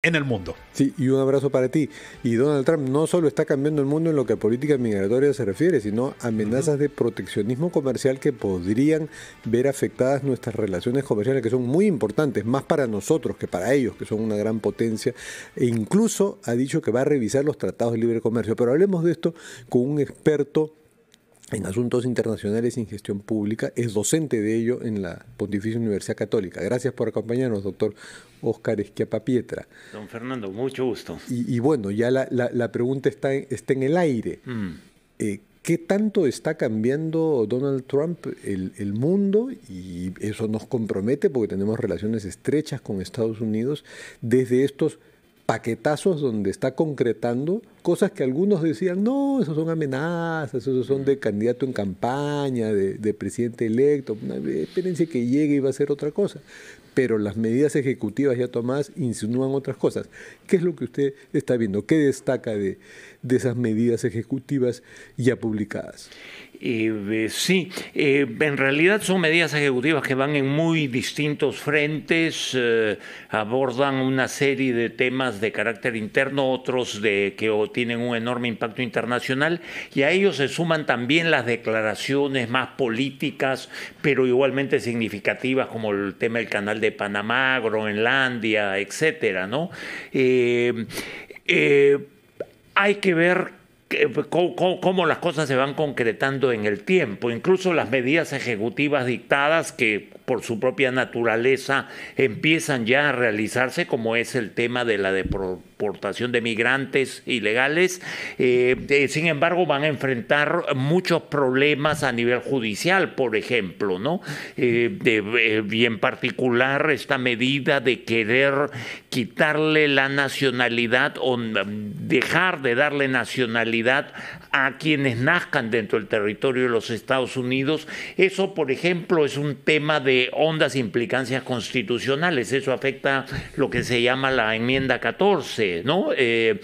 en el mundo. Sí, y un abrazo para ti. Y Donald Trump no solo está cambiando el mundo en lo que a política migratoria se refiere, sino amenazas de proteccionismo comercial que podrían ver afectadas nuestras relaciones comerciales, que son muy importantes, más para nosotros que para ellos, que son una gran potencia. E incluso ha dicho que va a revisar los tratados de libre comercio. Pero hablemos de esto con un experto en asuntos internacionales y en gestión pública, es docente de ello en la Pontificia Universidad Católica. Gracias por acompañarnos, doctor Óscar Schiappapietra. Don Fernando, mucho gusto. Y bueno, ya la pregunta está en el aire. ¿Qué tanto está cambiando Donald Trump el mundo? Y eso nos compromete porque tenemos relaciones estrechas con Estados Unidos desde estos paquetazos donde está concretando cosas que algunos decían, no, esos son amenazas, esos son de candidato en campaña, de presidente electo, espérense que llegue y va a ser otra cosa. Pero las medidas ejecutivas ya tomadas insinúan otras cosas. ¿Qué es lo que usted está viendo? ¿Qué destaca de esas medidas ejecutivas ya publicadas? Sí, en realidad son medidas ejecutivas que van en muy distintos frentes, abordan una serie de temas de carácter interno, otros que tienen un enorme impacto internacional, y a ellos se suman también las declaraciones más políticas, pero igualmente significativas, como el tema del Canal de Panamá, Groenlandia, etcétera, ¿no? Hay que ver cómo las cosas se van concretando en el tiempo, incluso las medidas ejecutivas dictadas que por su propia naturaleza empiezan ya a realizarse, como es el tema de la deportación de migrantes ilegales, sin embargo van a enfrentar muchos problemas a nivel judicial, por ejemplo, ¿no? Y en particular esta medida de querer quitarle la nacionalidad o dejar de darle nacionalidad a quienes nazcan dentro del territorio de los Estados Unidos. Eso, por ejemplo, es un tema de hondas implicancias constitucionales. Eso afecta lo que se llama la enmienda 14, ¿no? Que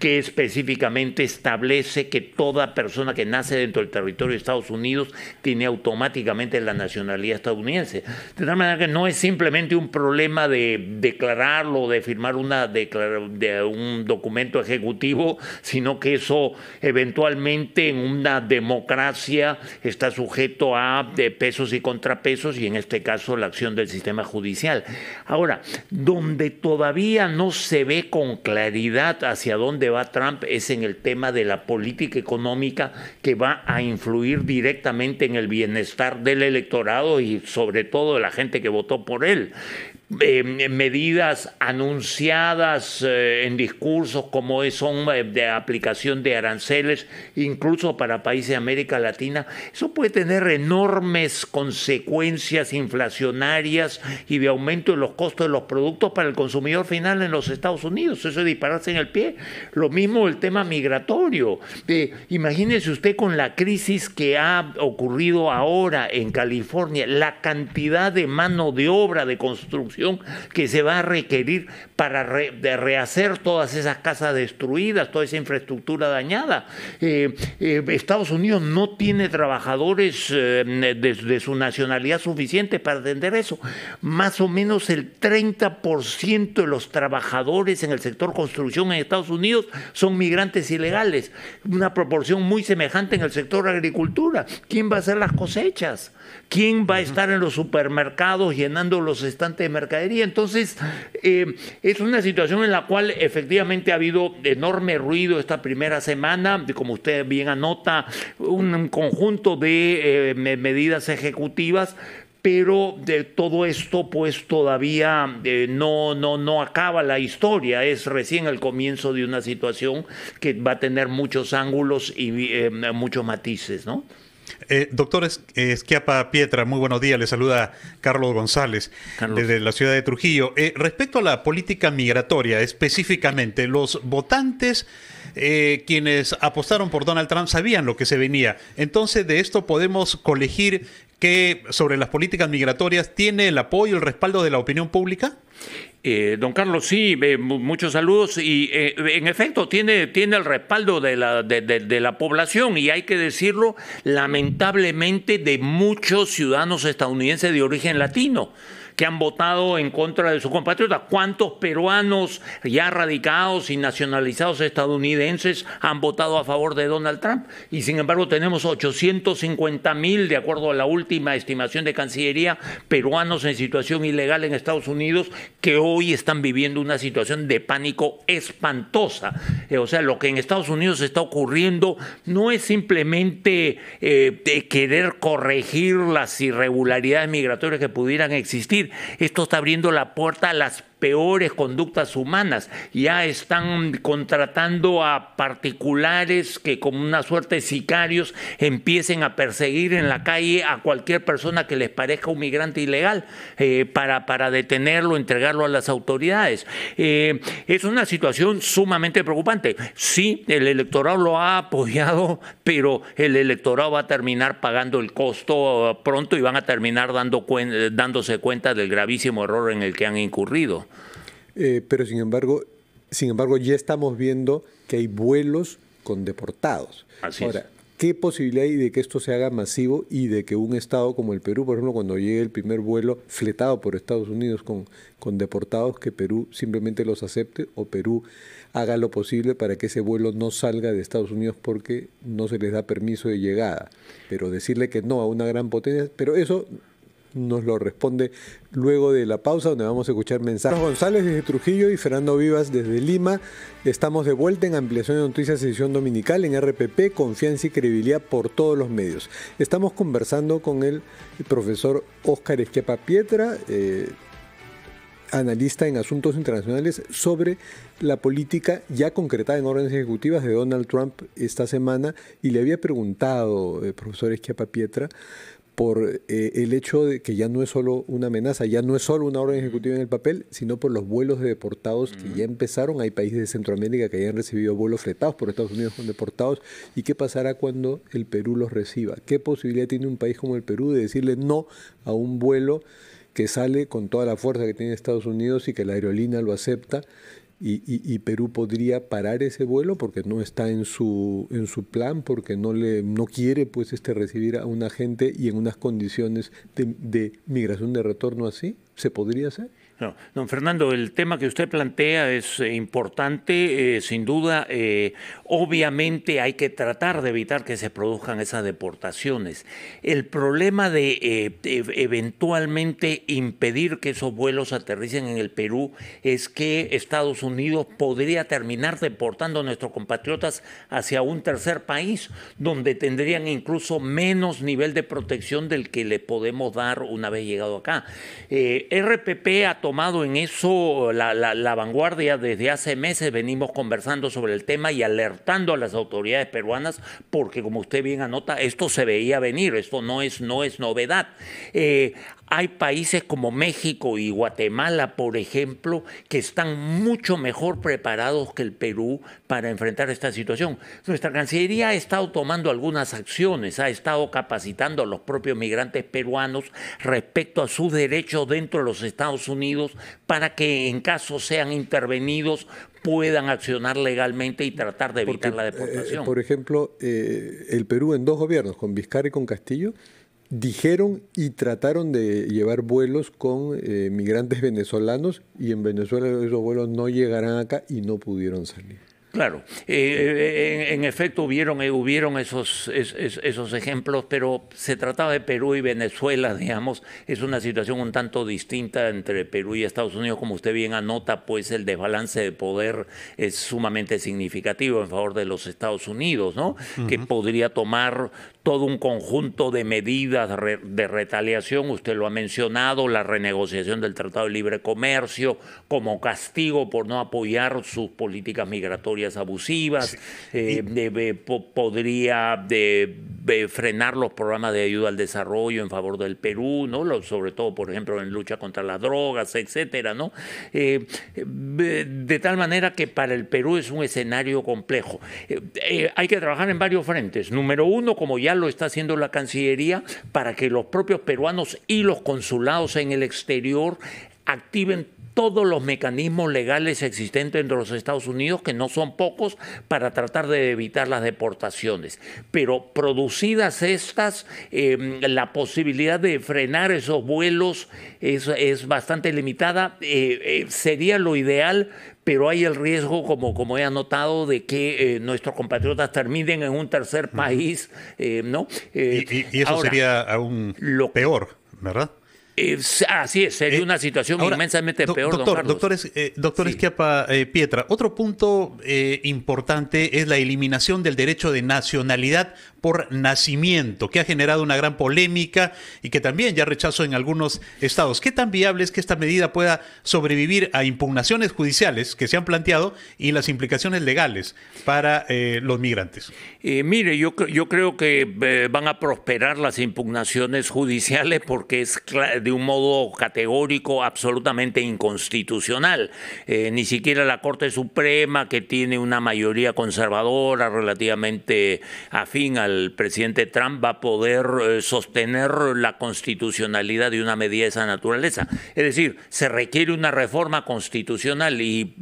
específicamente establece que toda persona que nace dentro del territorio de Estados Unidos tiene automáticamente la nacionalidad estadounidense. De tal manera que no es simplemente un problema de declararlo, de firmar un documento ejecutivo, sino que eso eventualmente en una democracia está sujeto a pesos y contrapesos, y en este caso la acción del sistema judicial. Ahora, donde todavía no se ve con claridad hacia dónde va Trump es en el tema de la política económica, que va a influir directamente en el bienestar del electorado y sobre todo de la gente que votó por él. Medidas anunciadas en discursos como son de aplicación de aranceles, incluso para países de América Latina, eso puede tener enormes consecuencias inflacionarias y de aumento de los costos de los productos para el consumidor final en los Estados Unidos. Eso es dispararse en el pie. Lo mismo el tema migratorio. Imagínese usted con la crisis que ha ocurrido ahora en California, la cantidad de mano de obra de construcción que se va a requerir para rehacer todas esas casas destruidas, toda esa infraestructura dañada. Estados Unidos no tiene trabajadores de su nacionalidad suficiente para atender eso. Más o menos el 30% de los trabajadores en el sector construcción en Estados Unidos son migrantes ilegales, una proporción muy semejante en el sector agricultura. ¿Quién va a hacer las cosechas? ¿Quién va a estar en los supermercados llenando los estantes de mercadería? Entonces, es una situación en la cual efectivamente ha habido enorme ruido esta primera semana, como usted bien anota, un conjunto de medidas ejecutivas, pero de todo esto pues todavía no acaba la historia, es recién el comienzo de una situación que va a tener muchos ángulos y muchos matices, ¿no? Doctor Schiappapietra, muy buenos días. Le saluda Carlos González desde la ciudad de Trujillo. Respecto a la política migratoria, específicamente, los votantes quienes apostaron por Donald Trump sabían lo que se venía. Entonces, de esto podemos colegir que sobre las políticas migratorias tiene el apoyo, el respaldo de la opinión pública. Don Carlos, sí, muchos saludos y en efecto tiene el respaldo de la población y hay que decirlo, lamentablemente, de muchos ciudadanos estadounidenses de origen latino, que han votado en contra de sus compatriotas. ¿Cuántos peruanos ya radicados y nacionalizados estadounidenses han votado a favor de Donald Trump? Y sin embargo tenemos 850,000, de acuerdo a la última estimación de Cancillería, peruanos en situación ilegal en Estados Unidos que hoy están viviendo una situación de pánico espantosa. O sea, lo que en Estados Unidos está ocurriendo no es simplemente de querer corregir las irregularidades migratorias que pudieran existir. Esto está abriendo la puerta a las peores conductas humanas. Ya están contratando a particulares que, como una suerte de sicarios, empiecen a perseguir en la calle a cualquier persona que les parezca un migrante ilegal para detenerlo, entregarlo a las autoridades. Es una situación sumamente preocupante. Sí, el electorado lo ha apoyado, pero el electorado va a terminar pagando el costo pronto y van a terminar dándose cuenta del gravísimo error en el que han incurrido. Pero sin embargo, ya estamos viendo que hay vuelos con deportados. Así Ahora, es. ¿qué posibilidad hay de que esto se haga masivo y de que un estado como el Perú, por ejemplo, cuando llegue el primer vuelo fletado por Estados Unidos con deportados, que Perú simplemente los acepte o Perú haga lo posible para que ese vuelo no salga de Estados Unidos porque no se les da permiso de llegada? Pero decirle que no a una gran potencia, pero eso nos lo responde luego de la pausa, donde vamos a escuchar mensajes. González desde Trujillo y Fernando Vivas desde Lima. Estamos de vuelta en Ampliación de Noticias, edición dominical en RPP, confianza y credibilidad por todos los medios. Estamos conversando con el profesor Óscar Esquiapa Pietra, analista en asuntos internacionales, sobre la política ya concretada en órdenes ejecutivas de Donald Trump esta semana, y le había preguntado, profesor Esquiapa Pietra, por el hecho de que ya no es solo una amenaza, ya no es solo una orden ejecutiva en el papel, sino por los vuelos de deportados que ya empezaron. Hay países de Centroamérica que ya han recibido vuelos fletados por Estados Unidos con deportados. ¿Y qué pasará cuando el Perú los reciba? ¿Qué posibilidad tiene un país como el Perú de decirle no a un vuelo que sale con toda la fuerza que tiene Estados Unidos y que la aerolínea lo acepta? Y Perú podría parar ese vuelo porque no está en su plan, porque no quiere pues recibir a una gente y en unas condiciones de migración de retorno así. ¿Se podría hacer? No, don Fernando, el tema que usted plantea es importante, sin duda. Obviamente hay que tratar de evitar que se produzcan esas deportaciones. El problema de eventualmente impedir que esos vuelos aterricen en el Perú es que Estados Unidos podría terminar deportando a nuestros compatriotas hacia un tercer país, donde tendrían incluso menos nivel de protección del que le podemos dar una vez llegado acá. RPP ha tomado en eso la vanguardia. Desde hace meses venimos conversando sobre el tema y alertando a las autoridades peruanas, porque como usted bien anota, esto se veía venir, esto no es novedad. Hay países como México y Guatemala, por ejemplo, que están mucho mejor preparados que el Perú para enfrentar esta situación. Nuestra Cancillería ha estado tomando algunas acciones, ha estado capacitando a los propios migrantes peruanos respecto a sus derechos dentro de los Estados Unidos para que, en caso sean intervenidos, puedan accionar legalmente y tratar de evitar la deportación. Por ejemplo, el Perú en 2 gobiernos, con Vizcarra y con Castillo, dijeron y trataron de llevar vuelos con migrantes venezolanos, y en Venezuela esos vuelos no llegarán acá y no pudieron salir. Claro, en efecto hubieron esos ejemplos, pero se trataba de Perú y Venezuela, digamos. Es una situación un tanto distinta entre Perú y Estados Unidos. Como usted bien anota, pues el desbalance de poder es sumamente significativo en favor de los Estados Unidos, ¿no? Que podría tomar todo un conjunto de medidas de retaliación. Usted lo ha mencionado, la renegociación del Tratado de Libre Comercio como castigo por no apoyar sus políticas migratorias abusivas. Sí. Podría frenar los programas de ayuda al desarrollo en favor del Perú, ¿no? Sobre todo, por ejemplo, en lucha contra las drogas, etcétera, ¿no? De tal manera que para el Perú es un escenario complejo. Hay que trabajar en varios frentes. Número uno, como ya lo está haciendo la Cancillería, para que los propios peruanos y los consulados en el exterior activen todos los mecanismos legales existentes entre los Estados Unidos, que no son pocos, para tratar de evitar las deportaciones. Pero producidas estas, la posibilidad de frenar esos vuelos es bastante limitada. Sería lo ideal, pero hay el riesgo, como he anotado, de que nuestros compatriotas terminen en un tercer país, ¿no? Y eso ahora, sería aún peor, ¿verdad? Así es, sería una situación ahora, inmensamente peor, doctor sí. Schiappa Pietra, otro punto importante es la eliminación del derecho de nacionalidad por nacimiento, que ha generado una gran polémica y que también ya rechazo en algunos estados. ¿Qué tan viable es que esta medida pueda sobrevivir a impugnaciones judiciales que se han planteado y las implicaciones legales para los migrantes? Mire, yo creo que van a prosperar las impugnaciones judiciales porque es de un modo categórico absolutamente inconstitucional. Ni siquiera la Corte Suprema, que tiene una mayoría conservadora relativamente afín al presidente Trump, va a poder sostener la constitucionalidad de una medida de esa naturaleza. Es decir, se requiere una reforma constitucional y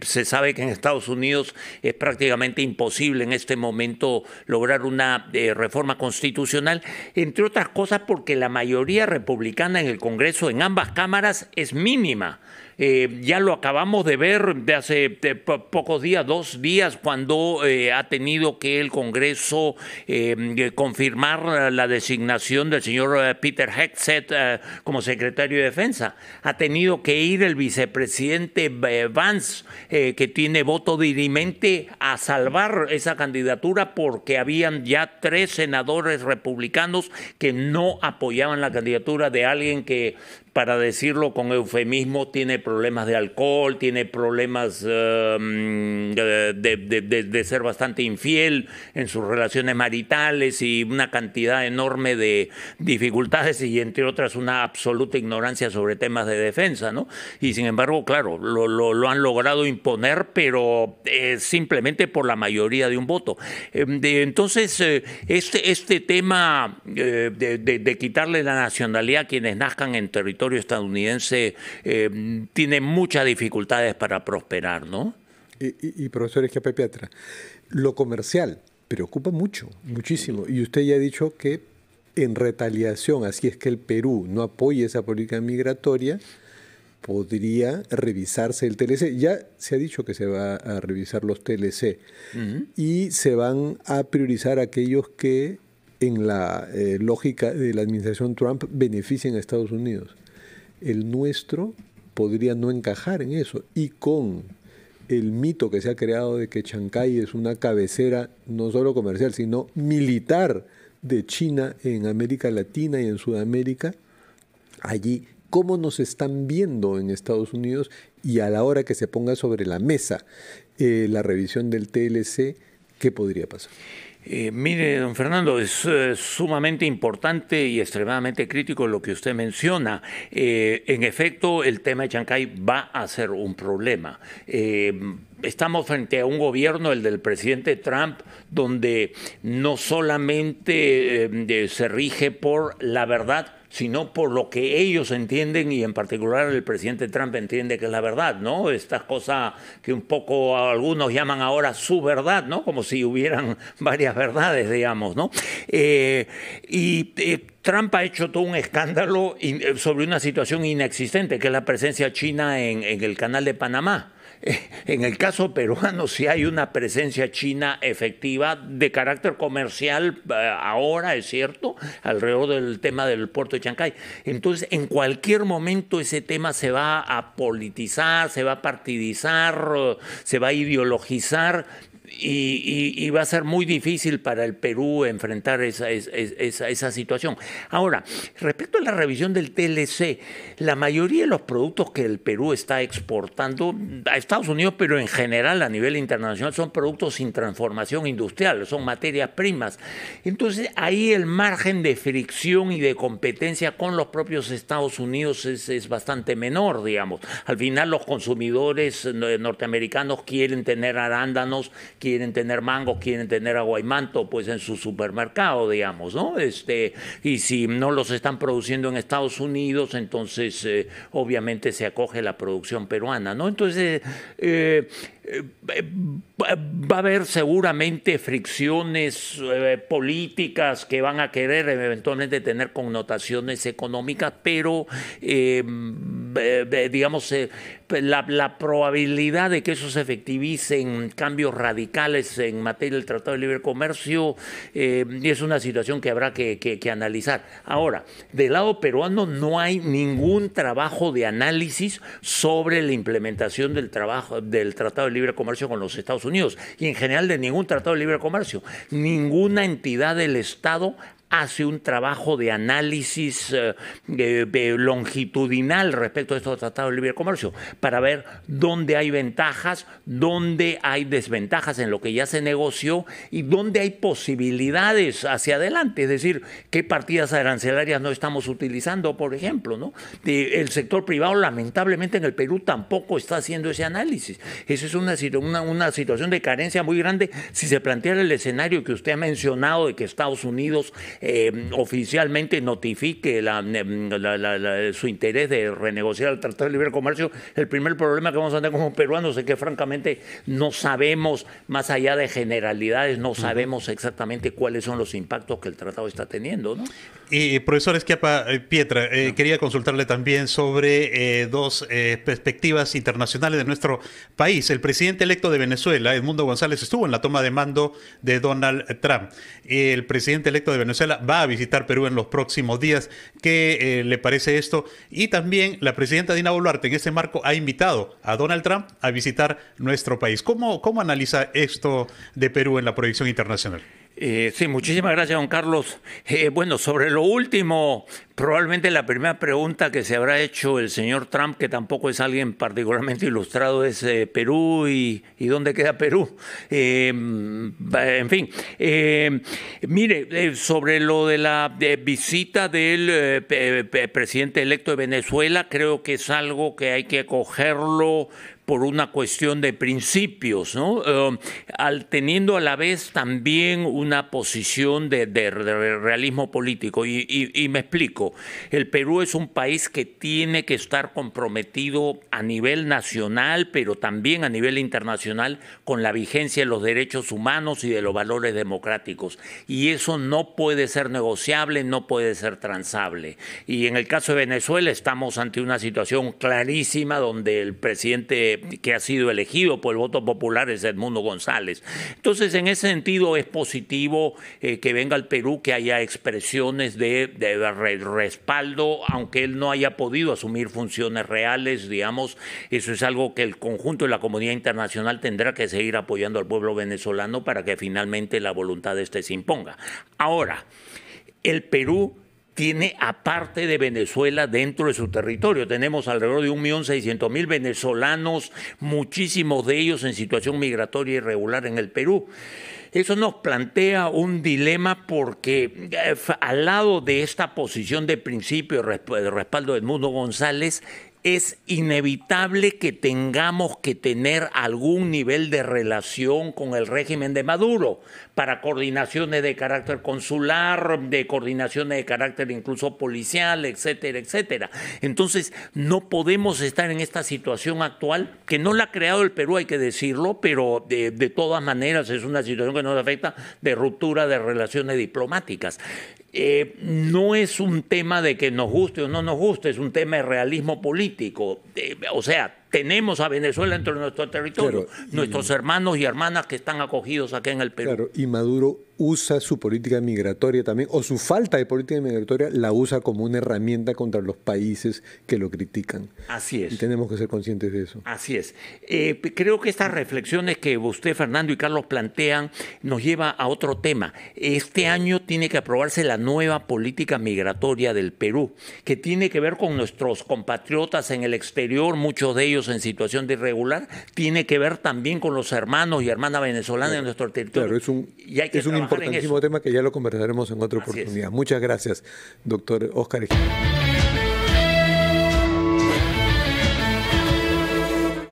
se sabe que en Estados Unidos es prácticamente imposible en este momento lograr una reforma constitucional, entre otras cosas porque la mayoría republicana en el Congreso, en ambas cámaras, es mínima. Ya lo acabamos de ver de hace pocos días, 2 días, cuando ha tenido que el Congreso confirmar la designación del señor Peter Hegseth como secretario de Defensa. Ha tenido que ir el vicepresidente Vance, que tiene voto dirimente, a salvar esa candidatura porque habían ya 3 senadores republicanos que no apoyaban la candidatura de alguien que, para decirlo con eufemismo, tiene problemas de alcohol, tiene problemas de ser bastante infiel en sus relaciones maritales y una cantidad enorme de dificultades y, entre otras, una absoluta ignorancia sobre temas de defensa, ¿no? Y, sin embargo, claro, lo han logrado imponer, pero simplemente por la mayoría de un voto. Entonces, este tema de quitarle la nacionalidad a quienes nazcan en territorio estadounidense tiene muchas dificultades para prosperar, ¿no? Y profesor Schiappa Pietra, lo comercial preocupa muchísimo. Y usted ya ha dicho que en retaliación, así es que el Perú no apoye esa política migratoria, podría revisarse el TLC. Ya se ha dicho que se va a revisar los TLC y se van a priorizar aquellos que, en la lógica de la administración Trump, beneficien a Estados Unidos. El nuestro podría no encajar en eso. Y con el mito que se ha creado de que Chancay es una cabecera no solo comercial, sino militar de China en América Latina y en Sudamérica, allí, ¿cómo nos están viendo en Estados Unidos? Y a la hora que se ponga sobre la mesa la revisión del TLC, ¿qué podría pasar? Mire, don Fernando, es sumamente importante y extremadamente crítico lo que usted menciona. En efecto, el tema de Chancay va a ser un problema. Estamos frente a un gobierno, el del presidente Trump, donde no solamente se rige por la verdad, sino por lo que ellos entienden, y en particular el presidente Trump entiende que es la verdad, ¿no? Esta cosa que un poco algunos llaman ahora su verdad, ¿no? Como si hubieran varias verdades, digamos, ¿no? Trump ha hecho todo un escándalo sobre una situación inexistente, que es la presencia china en el canal de Panamá. En el caso peruano sí hay una presencia china efectiva de carácter comercial ahora, es cierto, alrededor del tema del puerto de Chancay. Entonces, en cualquier momento ese tema se va a politizar, se va a partidizar, se va a ideologizar. Y va a ser muy difícil para el Perú enfrentar esa situación. Ahora, respecto a la revisión del TLC, la mayoría de los productos que el Perú está exportando a Estados Unidos, pero en general a nivel internacional, son productos sin transformación industrial, son materias primas. Entonces, ahí el margen de fricción y de competencia con los propios Estados Unidos es bastante menor, digamos. Al final, los consumidores norteamericanos quieren tener arándanos, quieren tener mangos, quieren tener aguaymanto, pues en su supermercado, digamos, ¿no? Y si no los están produciendo en Estados Unidos, entonces obviamente se acoge la producción peruana, ¿no? Entonces va a haber seguramente fricciones políticas que van a querer eventualmente tener connotaciones económicas, pero digamos la probabilidad de que eso se efectivice en cambios radicales en materia del Tratado de Libre Comercio es una situación que habrá que analizar. Ahora, del lado peruano no hay ningún trabajo de análisis sobre la implementación del Tratado de Libre Comercio con los Estados Unidos y en general de ningún Tratado de Libre Comercio. Ninguna entidad del Estado hace un trabajo de análisis longitudinal respecto a estos tratados de libre comercio para ver dónde hay ventajas, dónde hay desventajas en lo que ya se negoció y dónde hay posibilidades hacia adelante, es decir, qué partidas arancelarias no estamos utilizando, por ejemplo, ¿no? El sector privado, lamentablemente, en el Perú tampoco está haciendo ese análisis. Esa es una situación de carencia muy grande si se planteara el escenario que usted ha mencionado de que Estados Unidos oficialmente notifique su interés de renegociar el Tratado de Libre Comercio. El primer problema que vamos a tener como peruanos es que francamente no sabemos, más allá de generalidades, no sabemos exactamente cuáles son los impactos que el tratado está teniendo, ¿no? Y profesor Schiappa Pietra, quería consultarle también sobre dos perspectivas internacionales de nuestro país. El presidente electo de Venezuela, Edmundo González, estuvo en la toma de mando de Donald Trump. El presidente electo de Venezuela va a visitar Perú en los próximos días. ¿Qué le parece esto? Y también la presidenta Dina Boluarte en este marco ha invitado a Donald Trump a visitar nuestro país. ¿Cómo analiza esto de Perú en la proyección internacional? Sí, muchísimas gracias, don Carlos. Bueno, sobre lo último, probablemente la primera pregunta que se habrá hecho el señor Trump, que tampoco es alguien particularmente ilustrado, es Perú y ¿dónde queda Perú? En fin, mire, sobre lo de la visita del presidente electo de Venezuela, creo que es algo que hay que acogerlo por una cuestión de principios, ¿no? Teniendo a la vez también una posición de realismo político. Y me explico. El Perú es un país que tiene que estar comprometido a nivel nacional, pero también a nivel internacional, con la vigencia de los derechos humanos y de los valores democráticos. Y eso no puede ser negociable, no puede ser transable. Y en el caso de Venezuela estamos ante una situación clarísima donde el presidente que ha sido elegido por el voto popular es Edmundo González. Entonces, en ese sentido es positivo que venga al Perú, que haya expresiones de respaldo, aunque él no haya podido asumir funciones reales, digamos. Eso es algo que el conjunto de la comunidad internacional tendrá que seguir apoyando al pueblo venezolano para que finalmente la voluntad de este se imponga. Ahora, el Perú tiene, aparte de Venezuela, dentro de su territorio. Tenemos alrededor de 1.600.000 venezolanos, muchísimos de ellos en situación migratoria irregular en el Perú. Eso nos plantea un dilema porque al lado de esta posición de principio de respaldo de Edmundo González, es inevitable que tengamos que tener algún nivel de relación con el régimen de Maduro para coordinaciones de carácter consular, de coordinaciones de carácter incluso policial, etcétera, etcétera. Entonces, no podemos estar en esta situación actual, que no la ha creado el Perú, hay que decirlo, pero de todas maneras es una situación que nos afecta, de ruptura de relaciones diplomáticas. No es un tema de que nos guste o no nos guste, es un tema de realismo político. O sea, tenemos a Venezuela dentro de nuestro territorio, claro, nuestros hermanos y hermanas que están acogidos acá en el Perú. Claro, y Maduro usa su política migratoria también, o su falta de política migratoria la usa como una herramienta contra los países que lo critican. Así es. Y tenemos que ser conscientes de eso. Así es. Creo que estas reflexiones que usted, Fernando y Carlos plantean nos lleva a otro tema. Este año tiene que aprobarse la nueva política migratoria del Perú, que tiene que ver con nuestros compatriotas en el exterior, muchos de ellos en situación de irregular, tiene que ver también con los hermanos y hermanas venezolanas en nuestro territorio. Claro, es un importantísimo tema que ya lo conversaremos en otra oportunidad. Muchas gracias, doctor Óscar Egidio.